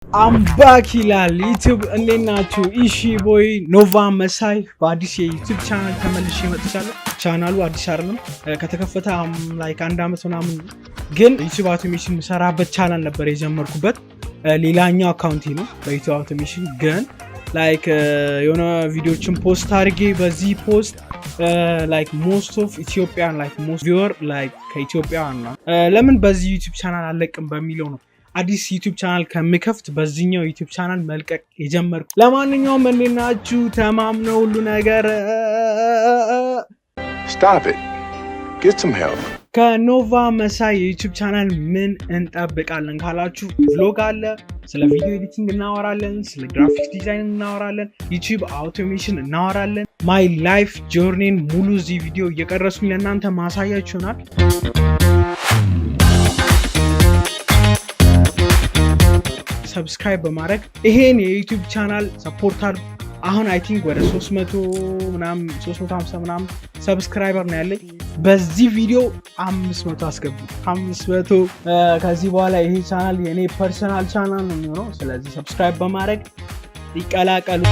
አምባክ ይላል ዩቲዩብ እንዴት ናችሁ? ኢሺ ቦይ ኖቫ መሳይ በአዲስ የዩቲዩብ ቻናል ተመልሼ መጥቻለሁ። ቻናሉ አዲስ አይደለም ከተከፈተ ላይክ አንድ አመት ምናምን፣ ግን ዩቲዩብ አውቶሜሽን ሰራበት ቻናል ነበር የጀመርኩበት። ሌላኛው አካውንቴ ነው በዩቲዩብ አውቶሜሽን። ግን ላይክ የሆነ ቪዲዮችን ፖስት አድርጌ በዚህ ፖስት ላይክ ሞስት ኦፍ ኢትዮጵያን ላይክ ሞስት ቪወር ላይክ ከኢትዮጵያውያን ነው። ለምን በዚህ ዩቲዩብ ቻናል አለቅም በሚለው ነው አዲስ ዩቲዩብ ቻናል ከምከፍት በዚህኛው ዩቲዩብ ቻናል መልቀቅ የጀመርኩ። ለማንኛውም እንዴት ናችሁ? ተማምነው ሁሉ ነገር Stop it. Get some help. ከኖቫ መሳይ የዩቲዩብ ቻናል ምን እንጠብቃለን ካላችሁ፣ ቭሎግ አለ፣ ስለ ቪዲዮ ኤዲቲንግ እናወራለን፣ ስለ ግራፊክስ ዲዛይን እናወራለን፣ ዩቲዩብ አውቶሜሽን እናወራለን። ማይ ላይፍ ጆርኒን ሙሉ እዚህ ቪዲዮ እየቀረስኩኝ ለእናንተ ማሳያችሁ ይሆናል። ሰብስክራይብ በማድረግ ይሄን የዩቲዩብ ቻናል ሰፖርት አድርጉ። አሁን አይ ቲንክ ወደ 350 ምናምን ሰብስክራይበር ነው ያለኝ። በዚህ ቪዲዮ 500 አስገቡ። 500 ከዚህ በኋላ ይሄ ቻናል የኔ ፐርሰናል ቻናል ነው የሚሆነው። ስለዚህ ሰብስክራይብ በማድረግ ይቀላቀሉ።